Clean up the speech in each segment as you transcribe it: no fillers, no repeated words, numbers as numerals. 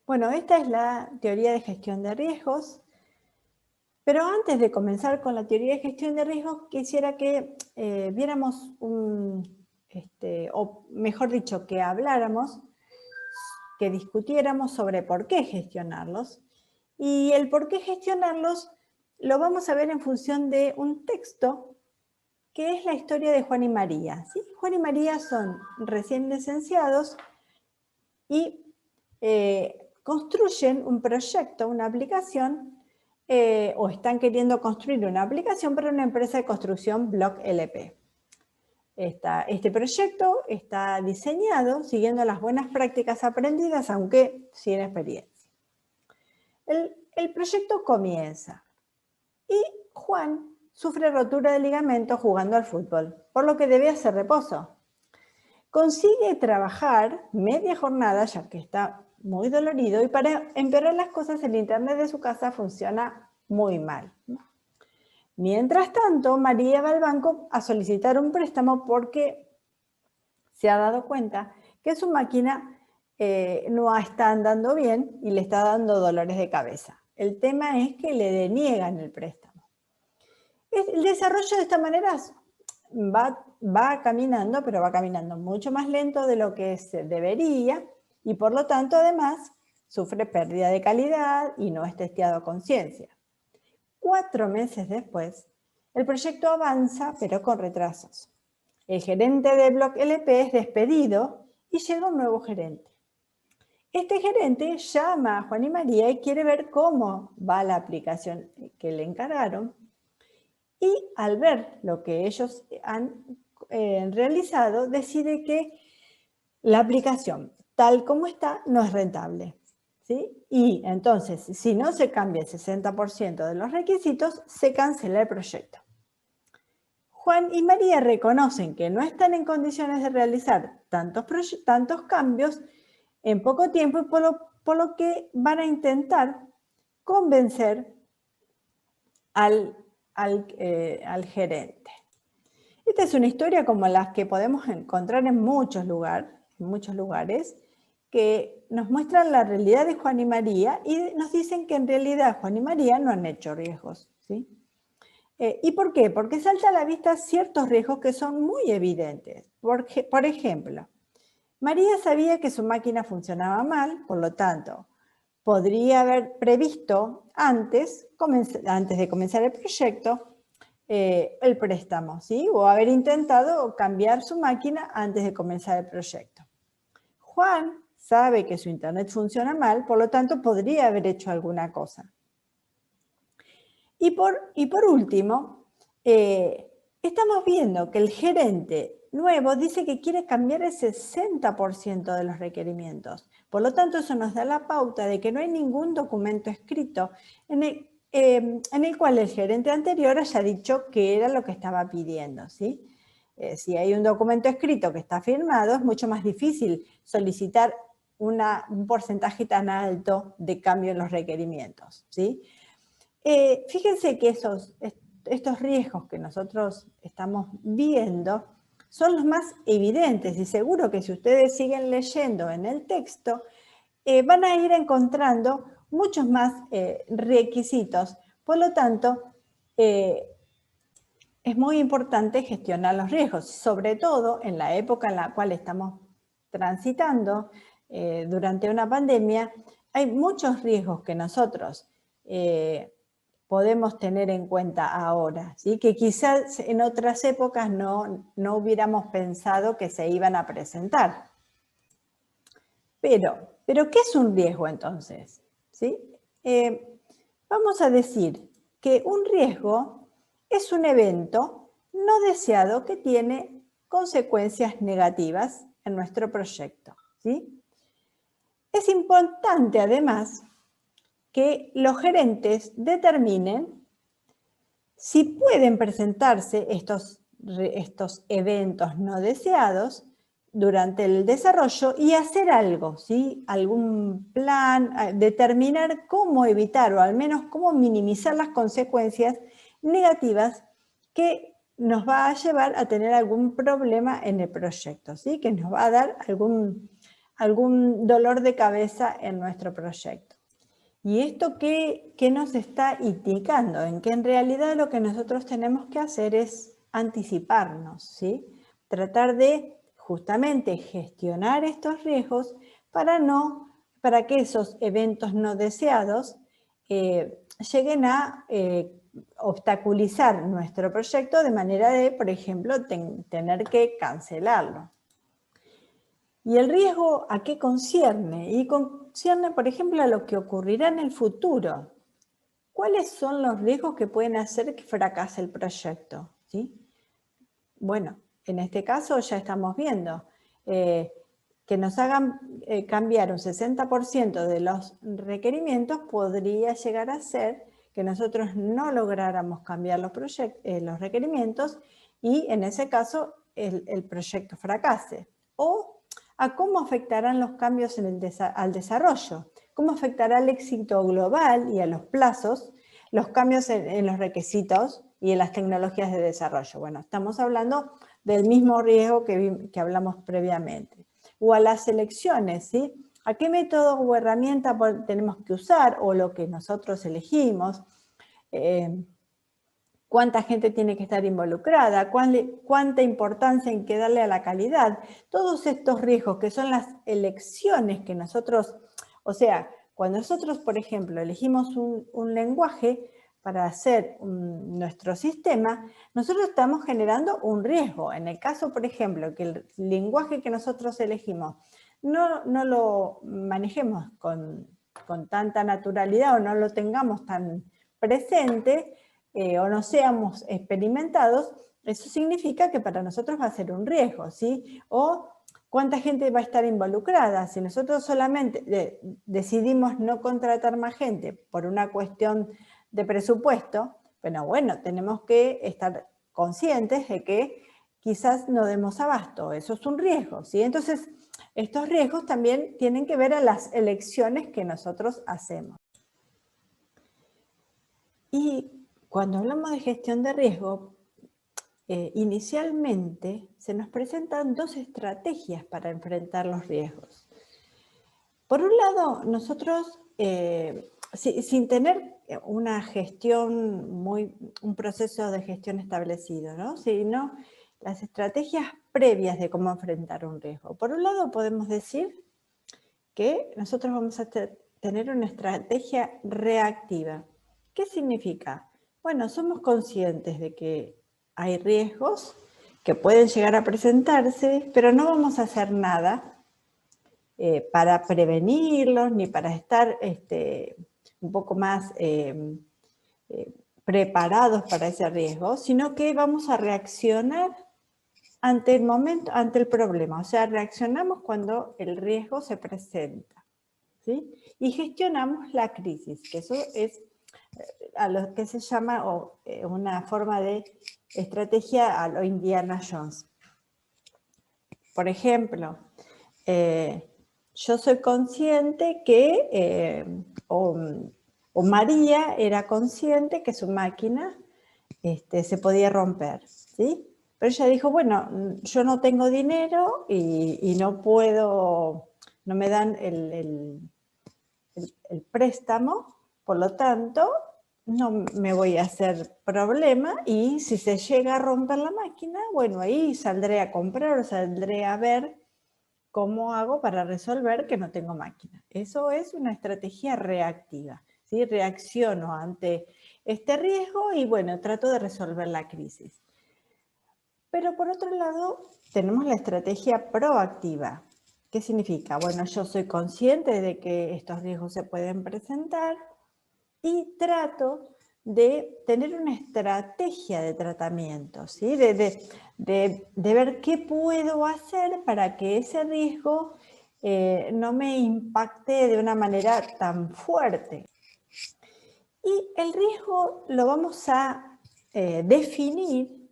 Bueno, esta es la teoría de gestión de riesgos, pero antes de comenzar con la teoría de gestión de riesgos, quisiera que viéramos o mejor dicho, que habláramos, que discutiéramos sobre por qué gestionarlos. Y el por qué gestionarlos lo vamos a ver en función de un texto que es la historia de Juan y María. ¿Sí? Juan y María son recién licenciados y construyen un proyecto, una aplicación, o están queriendo construir una aplicación para una empresa de construcción Block LP. Este proyecto está diseñado siguiendo las buenas prácticas aprendidas, aunque sin experiencia. El proyecto comienza y Juan sufre rotura de ligamento jugando al fútbol, por lo que debe hacer reposo. Consigue trabajar media jornada, ya que está muy dolorido, y para empeorar las cosas, el internet de su casa funciona muy mal. Mientras tanto, María va al banco a solicitar un préstamo porque se ha dado cuenta que su máquina no está andando bien y le está dando dolores de cabeza. El tema es que le deniegan el préstamo. El desarrollo de esta manera va caminando, pero va caminando mucho más lento de lo que se debería y por lo tanto además sufre pérdida de calidad y no es testeado a conciencia. 4 meses después, el proyecto avanza pero con retrasos. El gerente de Block LP es despedido y llega un nuevo gerente. Este gerente llama a Juan y María y quiere ver cómo va la aplicación que le encargaron. Y al ver lo que ellos han realizado, decide que la aplicación, tal como está, no es rentable. ¿Sí? Y entonces, si no se cambia el 60% de los requisitos, se cancela el proyecto. Juan y María reconocen que no están en condiciones de realizar tantos cambios en poco tiempo y por lo que van a intentar convencer al gerente. Esta es una historia como las que podemos encontrar en muchos lugares, que nos muestran la realidad de Juan y María y nos dicen que en realidad Juan y María no han hecho riesgos. ¿Sí? ¿Y por qué? Porque salta a la vista ciertos riesgos que son muy evidentes. Por ejemplo, María sabía que su máquina funcionaba mal, por lo tanto, podría haber previsto antes de comenzar el proyecto, el préstamo, ¿sí? O haber intentado cambiar su máquina antes de comenzar el proyecto. Juan sabe que su internet funciona mal, por lo tanto, podría haber hecho alguna cosa. Y por último, estamos viendo que el gerente nuevo dice que quiere cambiar el 60% de los requerimientos. Por lo tanto, eso nos da la pauta de que no hay ningún documento escrito en el cual el gerente anterior haya dicho qué era lo que estaba pidiendo. ¿Sí? Si hay un documento escrito que está firmado, es mucho más difícil solicitar un porcentaje tan alto de cambio en los requerimientos. ¿Sí? Fíjense que estos riesgos que nosotros estamos viendo son los más evidentes y seguro que si ustedes siguen leyendo en el texto, van a ir encontrando muchos más requisitos. Por lo tanto, es muy importante gestionar los riesgos, sobre todo en la época en la cual estamos transitando durante una pandemia. Hay muchos riesgos que nosotros podemos tener en cuenta ahora, ¿sí? Que quizás en otras épocas no hubiéramos pensado que se iban a presentar. Pero ¿qué es un riesgo entonces? ¿Sí? Vamos a decir que un riesgo es un evento no deseado que tiene consecuencias negativas en nuestro proyecto. ¿Sí? Es importante además que los gerentes determinen si pueden presentarse estos eventos no deseados durante el desarrollo y hacer algo, ¿sí? Algún plan, determinar cómo evitar o al menos cómo minimizar las consecuencias negativas que nos va a llevar a tener algún problema en el proyecto, ¿sí? Que nos va a dar algún dolor de cabeza en nuestro proyecto. ¿Y esto qué nos está indicando? En que en realidad lo que nosotros tenemos que hacer es anticiparnos, ¿sí? Tratar de justamente gestionar estos riesgos para que esos eventos no deseados lleguen a obstaculizar nuestro proyecto de manera de, por ejemplo, tener que cancelarlo. ¿Y el riesgo a qué concierne? Y concierne, por ejemplo, a lo que ocurrirá en el futuro. ¿Cuáles son los riesgos que pueden hacer que fracase el proyecto? ¿Sí? Bueno, en este caso ya estamos viendo que nos hagan cambiar un 60% de los requerimientos podría llegar a ser que nosotros no lográramos cambiar los requerimientos y en ese caso el proyecto fracase. O a cómo afectarán los cambios al desarrollo, cómo afectará al éxito global y a los plazos, los cambios en los requisitos y en las tecnologías de desarrollo. Bueno, estamos hablando del mismo riesgo que hablamos previamente. O a las elecciones, ¿sí? ¿A qué método o herramienta tenemos que usar o lo que nosotros elegimos? ¿Cuánta gente tiene que estar involucrada? ¿Cuánta importancia hay que darle a la calidad? Todos estos riesgos que son las elecciones que nosotros, o sea, cuando nosotros, por ejemplo, elegimos un lenguaje para hacer nuestro sistema, nosotros estamos generando un riesgo. En el caso, por ejemplo, que el lenguaje que nosotros elegimos no lo manejemos con tanta naturalidad o no lo tengamos tan presente, o no seamos experimentados, eso significa que para nosotros va a ser un riesgo, ¿sí? O cuánta gente va a estar involucrada. Si nosotros solamente decidimos no contratar más gente por una cuestión de presupuesto, bueno, tenemos que estar conscientes de que quizás no demos abasto, eso es un riesgo, ¿sí? Entonces, estos riesgos también tienen que ver a las elecciones que nosotros hacemos. Y cuando hablamos de gestión de riesgo, inicialmente se nos presentan dos estrategias para enfrentar los riesgos. Por un lado, nosotros, sin tener una gestión, un proceso de gestión establecido, ¿no? Sino las estrategias previas de cómo enfrentar un riesgo. Por un lado, podemos decir que nosotros vamos a tener una estrategia reactiva. ¿Qué significa? Bueno, somos conscientes de que hay riesgos que pueden llegar a presentarse, pero no vamos a hacer nada para prevenirlos ni para estar un poco más preparados para ese riesgo, sino que vamos a reaccionar ante el problema. O sea, reaccionamos cuando el riesgo se presenta, ¿sí? Y gestionamos la crisis, que eso es a lo que se llama una forma de estrategia a lo Indiana Jones. Por ejemplo, yo soy consciente que, o María era consciente que su máquina se podía romper, ¿sí? Pero ella dijo, bueno, yo no tengo dinero y no puedo, no me dan el préstamo, por lo tanto, no me voy a hacer problema y si se llega a romper la máquina, bueno, ahí saldré a comprar o saldré a ver cómo hago para resolver que no tengo máquina. Eso es una estrategia reactiva, ¿sí? Reacciono ante este riesgo y bueno, trato de resolver la crisis. Pero por otro lado, tenemos la estrategia proactiva. ¿Qué significa? Bueno, yo soy consciente de que estos riesgos se pueden presentar y trato de tener una estrategia de tratamiento, ¿sí? de ver qué puedo hacer para que ese riesgo no me impacte de una manera tan fuerte. Y el riesgo lo vamos a definir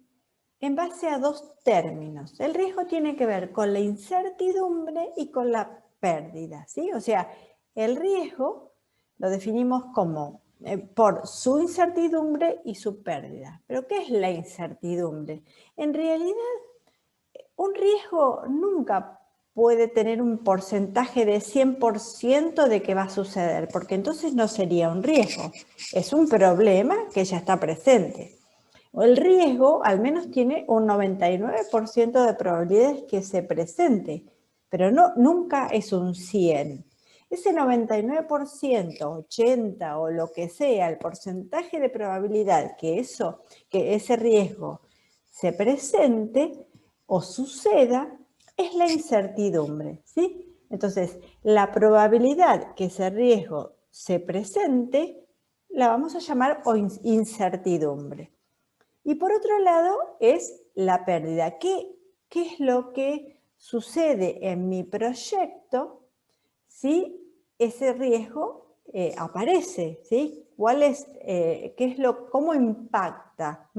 en base a dos términos. El riesgo tiene que ver con la incertidumbre y con la pérdida, ¿sí? O sea, el riesgo lo definimos como por su incertidumbre y su pérdida. ¿Pero qué es la incertidumbre? En realidad, un riesgo nunca puede tener un porcentaje de 100% de que va a suceder, porque entonces no sería un riesgo, es un problema que ya está presente. El riesgo al menos tiene un 99% de probabilidades que se presente, pero nunca es un 100%. Ese 99%, 80% o lo que sea, el porcentaje de probabilidad que ese riesgo se presente o suceda, es la incertidumbre, ¿sí? Entonces, la probabilidad que ese riesgo se presente la vamos a llamar incertidumbre. Y por otro lado es la pérdida. ¿Qué es lo que sucede en mi proyecto si ese riesgo aparece? ¿Sí? ¿Cómo impacta?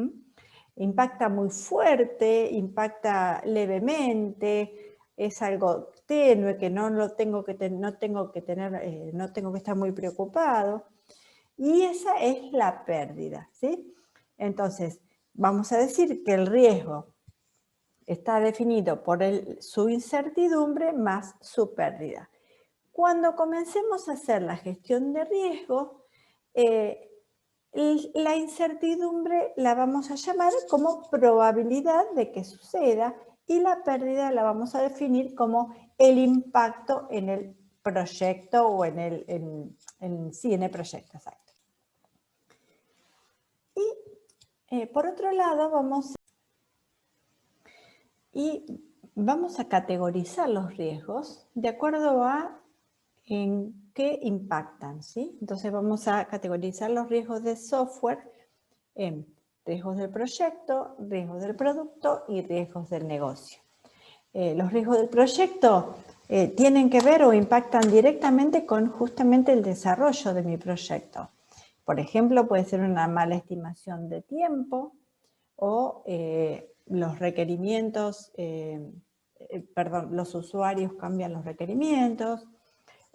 ¿Impacta muy fuerte? ¿Impacta levemente? ¿Es algo tenue que no tengo que estar muy preocupado? Y esa es la pérdida, ¿sí? Entonces, vamos a decir que el riesgo está definido por su incertidumbre más su pérdida. Cuando comencemos a hacer la gestión de riesgo, la incertidumbre la vamos a llamar como probabilidad de que suceda y la pérdida la vamos a definir como el impacto en el proyecto o en el proyecto, exacto. Y por otro lado vamos a categorizar los riesgos de acuerdo a en qué impactan, ¿sí? Entonces vamos a categorizar los riesgos de software en riesgos del proyecto, riesgos del producto y riesgos del negocio. Los riesgos del proyecto tienen que ver o impactan directamente con justamente el desarrollo de mi proyecto. Por ejemplo, puede ser una mala estimación de tiempo o los requerimientos, los usuarios cambian los requerimientos,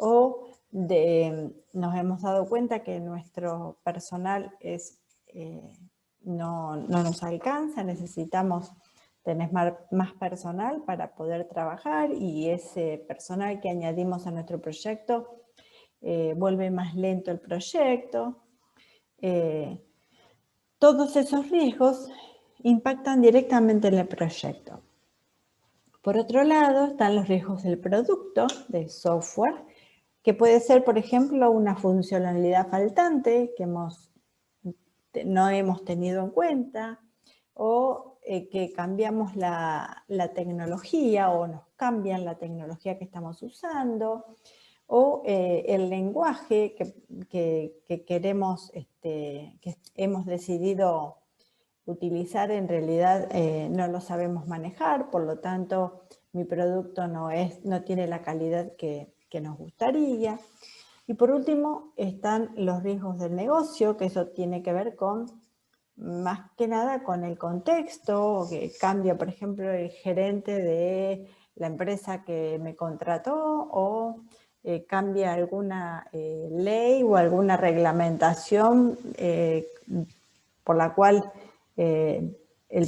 o nos hemos dado cuenta que nuestro personal no nos alcanza, necesitamos tener más personal para poder trabajar y ese personal que añadimos a nuestro proyecto vuelve más lento el proyecto. Todos esos riesgos impactan directamente en el proyecto. Por otro lado, están los riesgos del producto, del software, que puede ser, por ejemplo, una funcionalidad faltante que no hemos tenido en cuenta, o que cambiamos la tecnología o nos cambian la tecnología que estamos usando, o el lenguaje que queremos, que hemos decidido utilizar, en realidad no lo sabemos manejar, por lo tanto mi producto no tiene la calidad que nos gustaría. Y por último están los riesgos del negocio, que eso tiene que ver más que nada con el contexto, que cambia, por ejemplo, el gerente de la empresa que me contrató o cambia alguna ley o alguna reglamentación por la cual el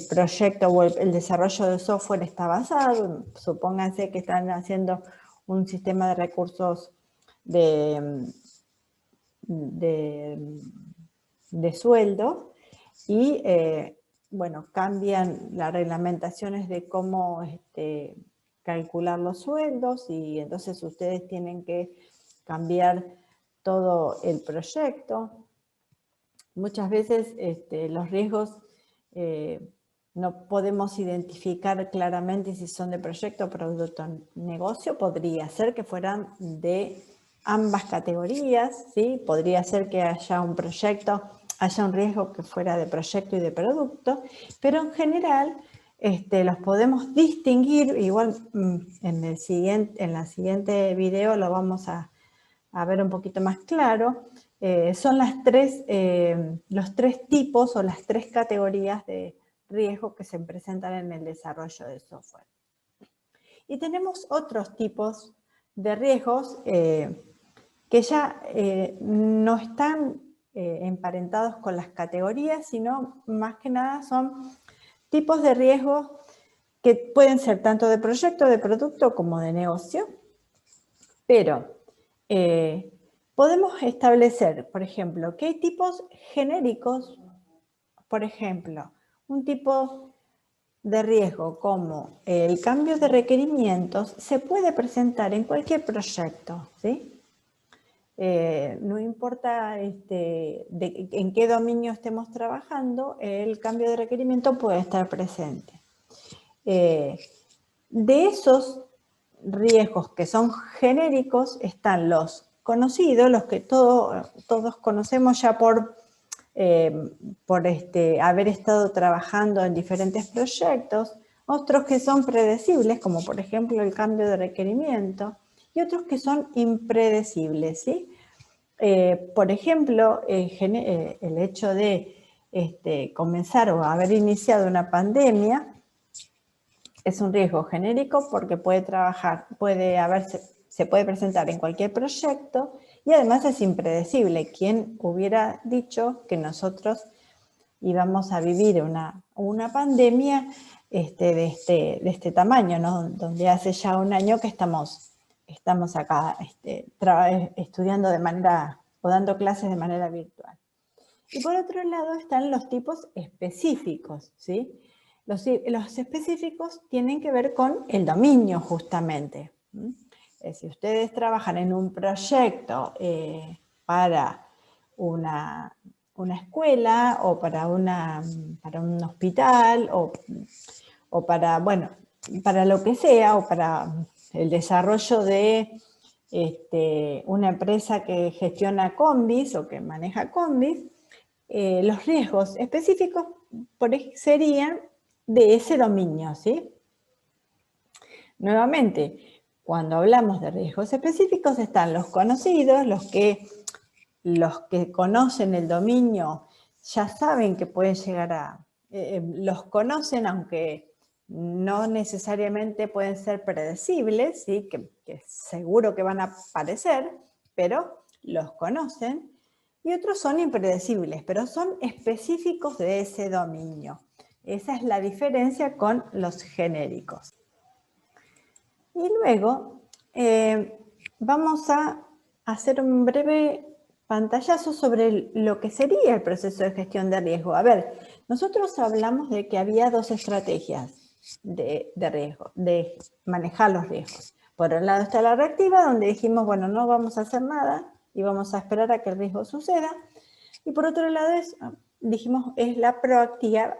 proyecto o el desarrollo de software está basado. Supónganse que están haciendo un sistema de recursos de sueldo y, bueno, cambian las reglamentaciones de cómo calcular los sueldos y entonces ustedes tienen que cambiar todo el proyecto. Muchas veces los riesgos no podemos identificar claramente si son de proyecto, producto o negocio. Podría ser que fueran de ambas categorías, ¿sí? Podría ser que haya un riesgo que fuera de proyecto y de producto, pero en general los podemos distinguir. Igual en la siguiente video lo vamos a ver un poquito más claro. Son los tres tipos o las tres categorías de riesgo que se presentan en el desarrollo de software. Y tenemos otros tipos de riesgos que ya no están emparentados con las categorías, sino más que nada son tipos de riesgos que pueden ser tanto de proyecto, de producto como de negocio, pero podemos establecer, por ejemplo, que hay tipos genéricos, por ejemplo, un tipo de riesgo como el cambio de requerimientos se puede presentar en cualquier proyecto, ¿sí? No importa en qué dominio estemos trabajando, el cambio de requerimiento puede estar presente. De esos riesgos que son genéricos están los conocidos, los que todos conocemos ya por haber estado trabajando en diferentes proyectos, otros que son predecibles, como por ejemplo el cambio de requerimiento, y otros que son impredecibles, ¿sí? Por ejemplo, el hecho de comenzar o haber iniciado una pandemia es un riesgo genérico porque se puede presentar en cualquier proyecto y además es impredecible. ¿Quién hubiera dicho que nosotros íbamos a vivir una pandemia de este tamaño, ¿no? Donde hace ya un año que estamos acá estudiando de manera o dando clases de manera virtual. Y por otro lado están los tipos específicos, ¿sí? Los específicos tienen que ver con el dominio justamente. Si ustedes trabajan en un proyecto para una escuela o para un hospital o para lo que sea, o para el desarrollo de una empresa que gestiona combis o que maneja combis, los riesgos específicos serían de ese dominio, ¿sí? Nuevamente, cuando hablamos de riesgos específicos están los conocidos, los que conocen el dominio ya saben que pueden llegar los conocen, aunque no necesariamente pueden ser predecibles, ¿sí? que seguro que van a aparecer, pero los conocen. Y otros son impredecibles, pero son específicos de ese dominio. Esa es la diferencia con los genéricos. Y luego vamos a hacer un breve pantallazo sobre lo que sería el proceso de gestión de riesgo. A ver, nosotros hablamos de que había dos estrategias de riesgo, de manejar los riesgos. Por un lado está la reactiva, donde dijimos, bueno, no vamos a hacer nada y vamos a esperar a que el riesgo suceda. Y por otro lado dijimos, es la proactiva,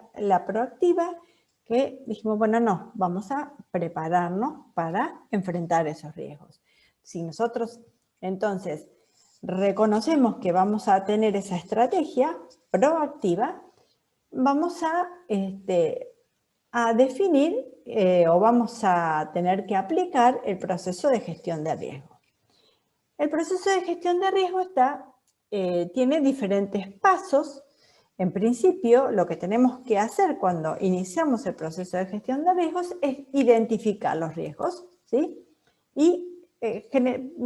que dijimos, bueno, no, vamos a prepararnos para enfrentar esos riesgos. Si nosotros, entonces, reconocemos que vamos a tener esa estrategia proactiva, vamos a definir o vamos a tener que aplicar el proceso de gestión de riesgo. El proceso de gestión de riesgo tiene diferentes pasos. En principio, lo que tenemos que hacer cuando iniciamos el proceso de gestión de riesgos es identificar los riesgos, ¿sí? Y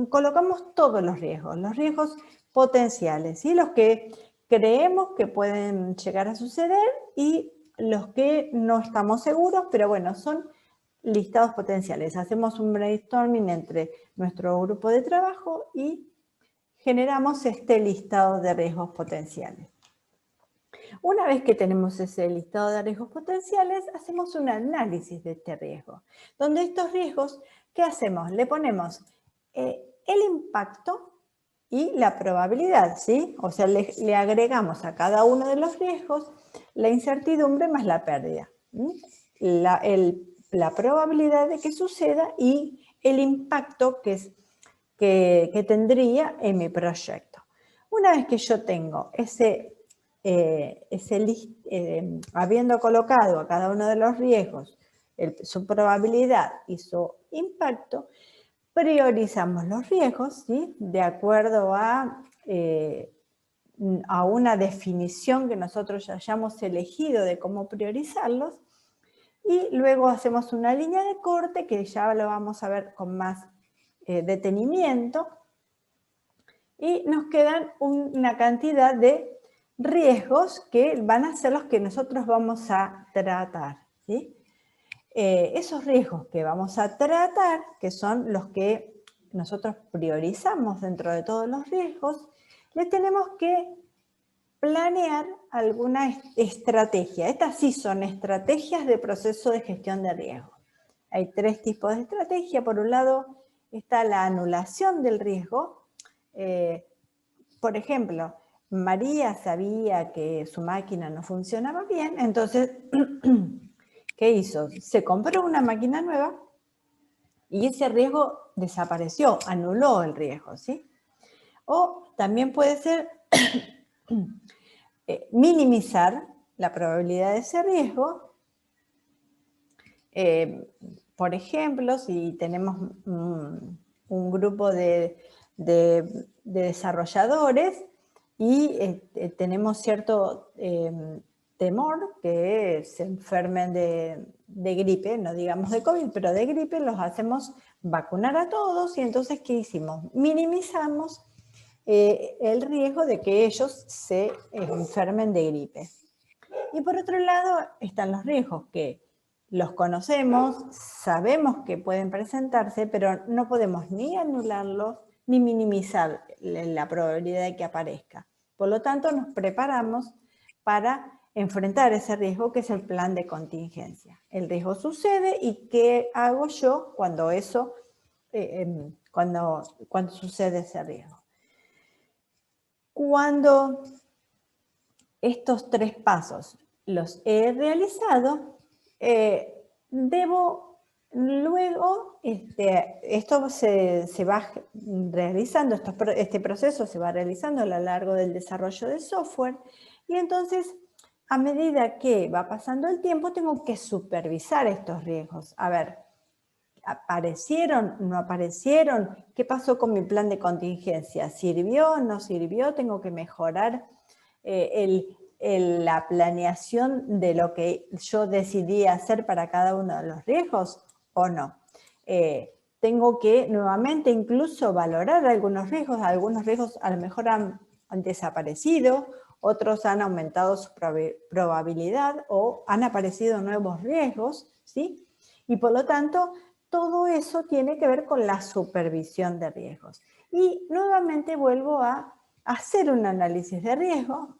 colocamos todos los riesgos potenciales, ¿sí? Los que creemos que pueden llegar a suceder y los que no estamos seguros, pero bueno, son listados potenciales. Hacemos un brainstorming entre nuestro grupo de trabajo y generamos este listado de riesgos potenciales. Una vez que tenemos ese listado de riesgos potenciales, hacemos un análisis de este riesgo, donde estos riesgos, ¿qué hacemos? Le ponemos el impacto y la probabilidad, ¿sí? O sea, le agregamos a cada uno de los riesgos la incertidumbre más la pérdida. La probabilidad de que suceda y el impacto que tendría en mi proyecto. Una vez que yo tengo habiendo colocado a cada uno de los riesgos su probabilidad y su impacto, priorizamos los riesgos, ¿sí? De acuerdo a una definición que nosotros hayamos elegido de cómo priorizarlos, y luego hacemos una línea de corte que ya lo vamos a ver con más detenimiento, y nos quedan una cantidad de riesgos que van a ser los que nosotros vamos a tratar, ¿sí? esos riesgos que vamos a tratar, que son los que nosotros priorizamos dentro de todos los riesgos, le tenemos que planear alguna estrategia. Estas sí son estrategias de proceso de gestión de riesgo. Hay 3 tipos de estrategia. Por un lado está la anulación del riesgo. Por ejemplo, María sabía que su máquina no funcionaba bien, entonces, ¿qué hizo? Se compró una máquina nueva y ese riesgo desapareció, anuló el riesgo, ¿sí? O también puede ser minimizar la probabilidad de ese riesgo. Por ejemplo, si tenemos un grupo de desarrolladores y tenemos cierto temor que se enfermen de gripe, no digamos de COVID, pero de gripe, los hacemos vacunar a todos y entonces, ¿qué hicimos? Minimizamos el riesgo de que ellos se enfermen de gripe. Y por otro lado están los riesgos que los conocemos, sabemos que pueden presentarse, pero no podemos ni anularlos ni minimizar la probabilidad de que aparezca. Por lo tanto, nos preparamos para enfrentar ese riesgo, que es el plan de contingencia. El riesgo sucede y ¿qué hago yo cuando cuando sucede ese riesgo? Cuando estos 3 pasos los he realizado, debo luego, esto se va realizando, este proceso se va realizando a lo largo del desarrollo de software, y entonces, a medida que va pasando el tiempo, tengo que supervisar estos riesgos. A ver, ¿aparecieron? ¿No aparecieron? ¿Qué pasó con mi plan de contingencia? ¿Sirvió? ¿No sirvió? ¿Tengo que mejorar la planeación de lo que yo decidí hacer para cada uno de los riesgos o no? Tengo que nuevamente incluso valorar algunos riesgos a lo mejor han desaparecido, otros han aumentado su probabilidad o han aparecido nuevos riesgos, ¿sí? Y por lo tanto, todo eso tiene que ver con la supervisión de riesgos. Y nuevamente vuelvo a hacer un análisis de riesgo,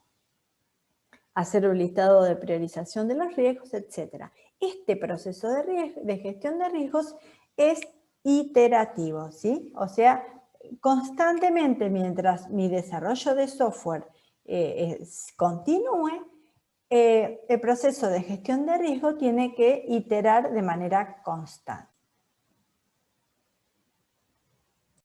hacer un listado de priorización de los riesgos, etc. Este proceso de gestión de riesgos es iterativo, ¿sí? O sea, constantemente mientras mi desarrollo de software continúe, el proceso de gestión de riesgo tiene que iterar de manera constante.